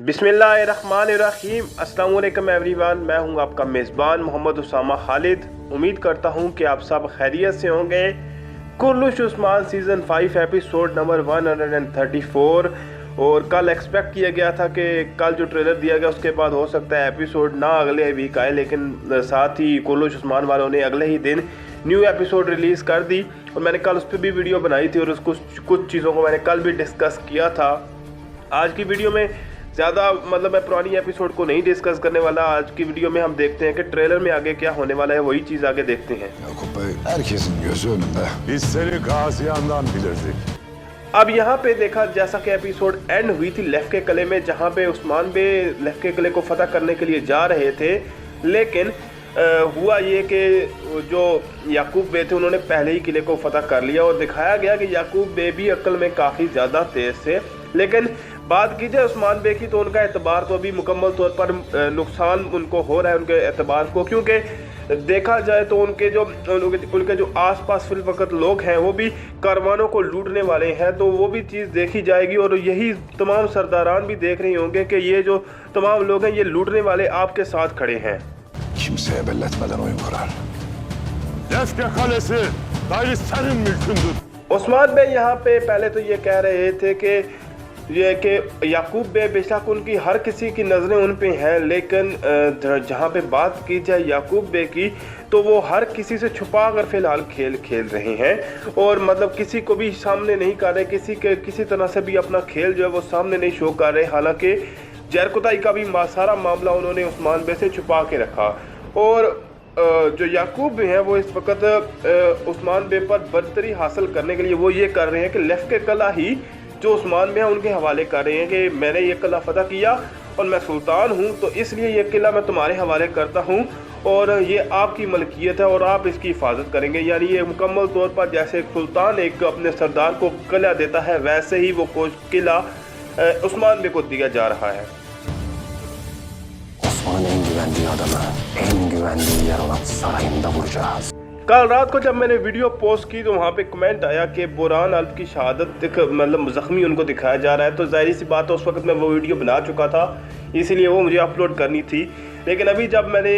बिस्मिल्लाहिर्रहमानिर्रहीम। अस्सलाम वालेकुम एवरीवन, मैं हूं आपका मेज़बान मोहम्मद उसामा खालिद। उम्मीद करता हूं कि आप सब खैरियत से होंगे। कुर्लुश उस्मान सीज़न 5 एपिसोड नंबर 134। और कल एक्सपेक्ट किया गया था कि कल जो ट्रेलर दिया गया उसके बाद हो सकता है एपिसोड ना अगले वीक आए, लेकिन साथ ही कुर्लुश उस्मान वालों ने अगले ही दिन न्यू एपिसोड रिलीज़ कर दी। और मैंने कल उस पर भी वीडियो बनाई थी और उसको कुछ चीज़ों को मैंने कल भी डिस्कस किया था। आज की वीडियो में ज़्यादा मैं पुरानी एपिसोड को नहीं डिस्कस करने वाला। आज की वीडियो में हम देखते हैं कि ट्रेलर में आगे क्या होने वाला है, वही चीज़ आगे देखते हैं। अब यहाँ पे देखा जैसा कि एपिसोड एंड हुई थी लेफ्ट के किले में, जहाँ पे उस्मान बे लेफ्ट के किले को फतह करने के लिए जा रहे थे, लेकिन हुआ ये कि जो याकूब बे थे उन्होंने पहले ही किले को फतह कर लिया। और दिखाया गया कि याकूब बे भी अक्ल में काफ़ी ज़्यादा तेज़ थे, लेकिन बात की जाए उस्मान बे की तो उनका एतबार तो अभी मुकम्मल तौर पर नुकसान उनको हो रहा है उनके एतबार को, क्योंकि देखा जाए तो उनके जो आसपास फिल वक्त लोग हैं वो भी कारवानों को लूटने वाले हैं। तो वो भी चीज़ देखी जाएगी और यही तमाम सरदारान भी देख रहे होंगे कि ये जो तमाम लोग हैं ये लूटने वाले आपके साथ खड़े हैं। उस्मान बे यहाँ पे पहले तो ये कह रहे थे कि याकूब बे बेशक उनकी हर किसी की नज़रें उन पे हैं, लेकिन जहाँ पे बात की जाए याकूब बे की तो वो हर किसी से छुपा कर फिलहाल खेल रहे हैं और किसी को भी सामने नहीं कर रहे, किसी तरह से भी अपना खेल जो है वो सामने नहीं शो कर रहे। हालांकि जरकुताई का भी सारा मामला उन्होंने उस्मान बे से छुपा के रखा। और जो याकूब हैं वो इस वक्त उस्मान बे पर बर्तरी हासिल करने के लिए वो ये कर रहे हैं कि लेफ्ट के किला ही जो उस्मान बे हैं उनके हवाले कर रहे हैं कि मैंने ये किला फतह किया और मैं सुल्तान हूँ, तो इसलिए ये किला मैं तुम्हारे हवाले करता हूँ और ये आपकी मलकियत है और आप इसकी हिफाजत करेंगे। यानी ये मुकम्मल तौर पर जैसे एक सुल्तान एक अपने सरदार को किला देता है, वैसे ही वो किला उस्मान बे को दिया जा रहा है। कल रात को जब मैंने वीडियो पोस्ट की तो वहाँ पे कमेंट आया कि बुरहान अल्प की शहादत ज़ख्मी उनको दिखाया जा रहा है। तो जाहिर सी बात है उस वक्त मैं वो वीडियो बना चुका था, इसीलिए वो मुझे अपलोड करनी थी। लेकिन अभी जब मैंने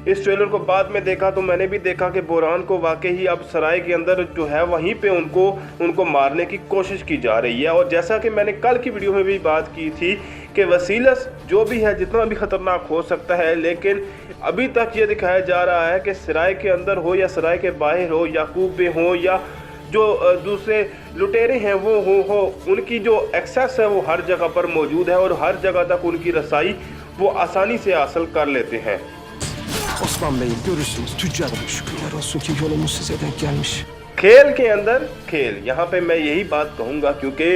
इस ट्रेलर को बाद में देखा तो मैंने भी देखा कि बुरहान को वाकई ही अब सराय के अंदर जो है वहीं पे उनको मारने की कोशिश की जा रही है। और जैसा कि मैंने कल की वीडियो में भी बात की थी कि वसीलस जो भी है जितना भी ख़तरनाक हो सकता है, लेकिन अभी तक ये दिखाया जा रहा है कि सराय के अंदर हो या सराय के बाहर हो, याकूब बे हो या जो दूसरे लुटेरे हैं वो हो उनकी जो एक्सेस है वो हर जगह पर मौजूद है और हर जगह तक उनकी रसाई वो आसानी से हासिल कर लेते हैं। Osman Bey görürsünüz tüccarım, şükürler olsun ki yolumuz size denk gelmiş। खेल के अंदर खेल, यहाँ पे मैं यही बात कहूँगा, क्योंकि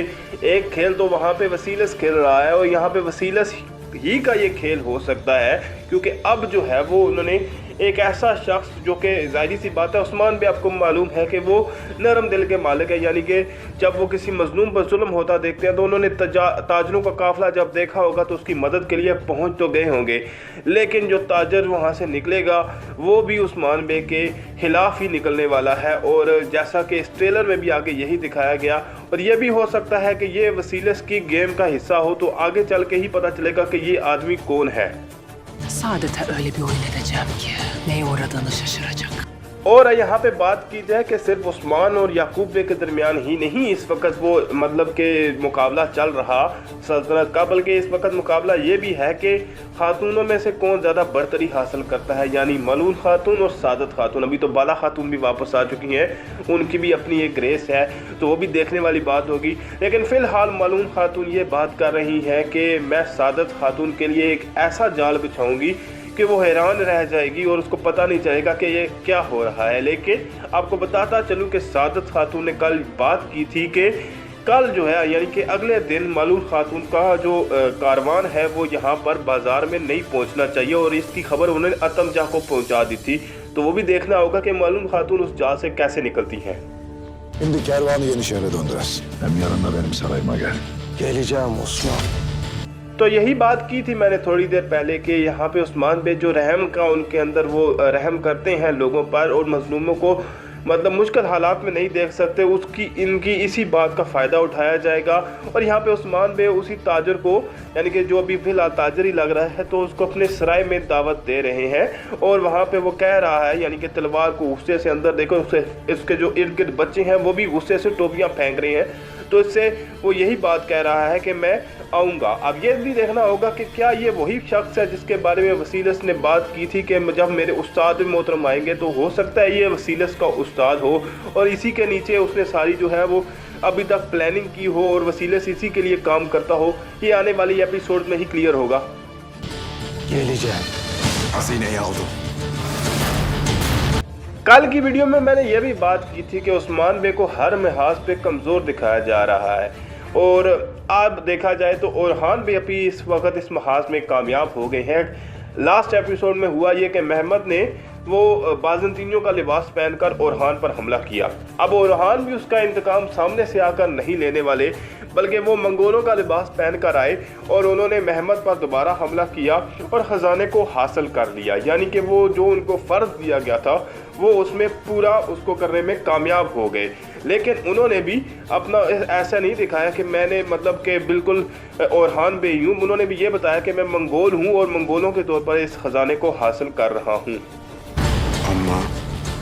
एक खेल तो वहाँ पे वसीलस खेल रहा है और यहाँ पे वसीलस ही का ये खेल हो सकता है, क्योंकि अब जो है वो उन्होंने एक ऐसा शख्स जो कि ज़ाहिर सी बात है उस्मान भी आपको मालूम है कि वो नरम दिल के मालिक है। यानी कि जब वो किसी मजलूम पर जुल्म होता देखते हैं तो उन्होंने ताजरों का काफ़िला जब देखा होगा तो उसकी मदद के लिए पहुंच तो गए होंगे, लेकिन जो ताजर वहां से निकलेगा वो भी उस्मान बे के खिलाफ ही निकलने वाला है। और जैसा कि इस ट्रेलर में भी आगे यही दिखाया गया, और ये भी हो सकता है कि ये वसीलस की गेम का हिस्सा हो, तो आगे चल के ही पता चलेगा कि ये आदमी कौन है। Saadet'e öyle bir oyun edeceğim ki neye uğradığını şaşıracak। और यहाँ पे बात की जाए कि सिर्फ उस्मान और याकूब बे के दरमियान ही नहीं इस वक्त वो के मुकाबला चल रहा सल्तनत का, बल्कि इस वक्त मुकाबला ये भी है कि खातूनों में से कौन ज़्यादा बरतरी हासिल करता है, यानी मलून खातून और सादत खातून। अभी तो बाला खातून भी वापस आ चुकी हैं, उनकी भी अपनी एक रेस है, तो वो भी देखने वाली बात होगी। लेकिन फ़िलहाल मलून खातून ये बात कर रही हैं कि मैं सादत खातून के लिए एक ऐसा जाल बिछाऊँगी कि वो हैरान रह जाएगी और उसको पता नहीं चलेगा कि ये क्या हो रहा है। लेकिन आपको बताता चलूं कि सादत खातून ने कल बात की थी कि कल जो है यानी कि अगले दिन मालूम खातून का जो कारवान है वो यहाँ पर बाज़ार में नहीं पहुँचना चाहिए, और इसकी खबर उन्होंने अतमजा को पहुँचा दी थी। तो वो भी देखना होगा कि मालूम खातून उस जाल से कैसे निकलती हैं। Şimdi kervanı Yenişehir'e döndüreceğiz. Hem yarın benim sarayıma gel. Geleceğim Osman। तो यही बात की थी मैंने थोड़ी देर पहले कि यहाँ पे उस्मान बे जो रहम का उनके अंदर वो रहम करते हैं लोगों पर और मजलूमों को मतलब मुश्किल हालात में नहीं देख सकते, उसकी इनकी इसी बात का फ़ायदा उठाया जाएगा। और यहाँ पे उस्मान बे उसी ताजर को, यानी कि जो अभी फिलहाल ताजर ही लग रहा है, तो उसको अपने सराय में दावत दे रहे हैं। और वहाँ पे वो कह रहा है, यानी कि तलवार को गुस्से से अंदर देखो, उसके जो इर्द गिर्द बच्चे हैं वो भी गुस्से से टोपियाँ फेंक रहे हैं। तो इससे वो यही बात कह रहा है कि मैं आऊँगा। अब ये भी देखना होगा कि क्या ये वही शख्स है जिसके बारे में वसीलस ने बात की थी कि जब मेरे उस्ताद मोहतरम आएंगे, तो हो सकता है ये वसीलस का उस्ताद हो और इसी के नीचे उसने सारी जो है वो अभी तक प्लानिंग की हो और वसीलस इसी के लिए काम करता हो। ये आने वाली एपिसोड में ही क्लियर होगा। Geleceğim. Hazineyi aldım. कल की वीडियो में मैंने यह भी बात की थी कि उस्मान बे को हर लिहाज पे कमज़ोर दिखाया जा रहा है और अब देखा जाए तो ओरहान भी अभी इस वक्त इस महाज में कामयाब हो गए हैं। लास्ट एपिसोड में हुआ ये कि महमद ने वो बाज़ंतीनियों का लिबास पहनकर ओरहान पर हमला किया। अब ओरहान भी उसका इंतकाम सामने से आकर नहीं लेने वाले, बल्कि वो मंगोलों का लिबास पहनकर आए और उन्होंने महमद पर दोबारा हमला किया और ख़जाने को हासिल कर लिया। यानी कि वो जो उनको फ़र्ज दिया गया था वो उसमें पूरा उसको करने में कामयाब हो गए। लेकिन उन्होंने भी अपना ऐसा नहीं दिखाया कि मैंने मतलब कि बिल्कुल ओरहान बे हूँ। उन्होंने भी ये बताया कि मैं मंगोल हूँ और मंगोलों के तौर पर इस ख़जाने को हासिल कर रहा हूँ। Ama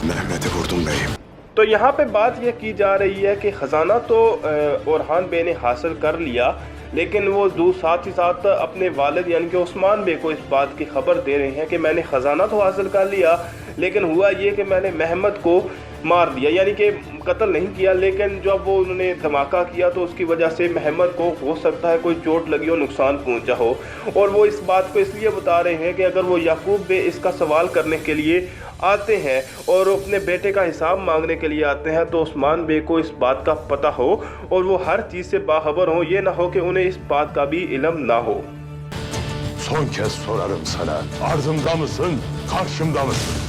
Mehmet'i vurdum beyim. तो यहाँ पे बात यह की जा रही है कि ख़जाना तो ओरहान बे ने हासिल कर लिया, लेकिन वो साथ ही साथ अपने वालिद यानी कि उस्मान बे को इस बात की खबर दे रहे हैं कि मैंने ख़जाना तो हासिल कर लिया, लेकिन हुआ ये कि मैंने महमद को मार दिया, यानी कि कत्ल नहीं किया। लेकिन जब वो उन्होंने धमाका किया तो उसकी वजह से महमद को हो सकता है कोई चोट लगी हो, नुकसान पहुंचा हो। और वो इस बात को इसलिए बता रहे हैं कि अगर वो याकूब बे इसका सवाल करने के लिए आते हैं और अपने बेटे का हिसाब मांगने के लिए आते हैं, तो उस्मान बे को इस बात का पता हो और वो हर चीज़ से बाखबर हो। ये ना हो कि उन्हें इस बात का भी इल्म ना हो। Son kez sorarım sana. Ardımda mısın? Karşımda mısın?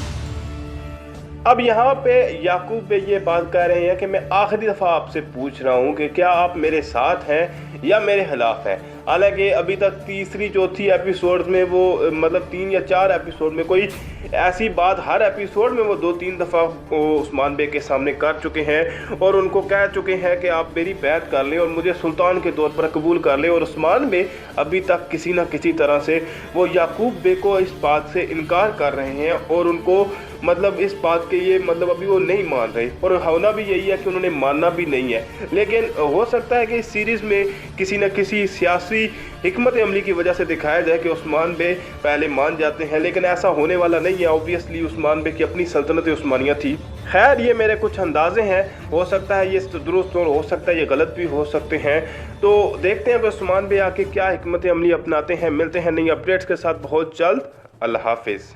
अब यहाँ पे याकूब बे ये बात कह रहे हैं कि मैं आखिरी दफ़ा आपसे पूछ रहा हूँ कि क्या आप मेरे साथ हैं या मेरे खिलाफ हैं। हालांकि अभी तक तीसरी चौथी एपिसोड में वो मतलब 3 या 4 एपिसोड में कोई ऐसी बात हर एपिसोड में वो 2-3 दफ़ा उस्मान बे के सामने कर चुके हैं और उनको कह चुके हैं कि आप मेरी बैत कर लें और मुझे सुल्तान के तौर पर कबूल कर लें। और उस्मान बे अभी तक किसी न किसी तरह से वो याकूब बे को इस बात से इनकार कर रहे हैं और उनको मतलब इस बात के ये मतलब अभी वो नहीं मान रहे और होना भी यही है कि उन्होंने मानना भी नहीं है। लेकिन हो सकता है कि इस सीरीज़ में किसी न किसी सियासी हिकमत अमली की वजह से दिखाया जाए कि उस्मान बे पहले मान जाते हैं, लेकिन ऐसा होने वाला नहीं है। ऑब्वियसली उस्मान बे की अपनी सल्तनत उस्मानिया थी। खैर, ये मेरे कुछ अंदाजे हैं, हो सकता है ये दुरुस्त और हो सकता है ये गलत भी हो सकते हैं। तो देखते हैं कि उस्मान बे आके क्या हिकमत अमली अपनाते हैं। मिलते हैं नई अपडेट्स के साथ बहुत जल्द। अल्लाह हाफिज़।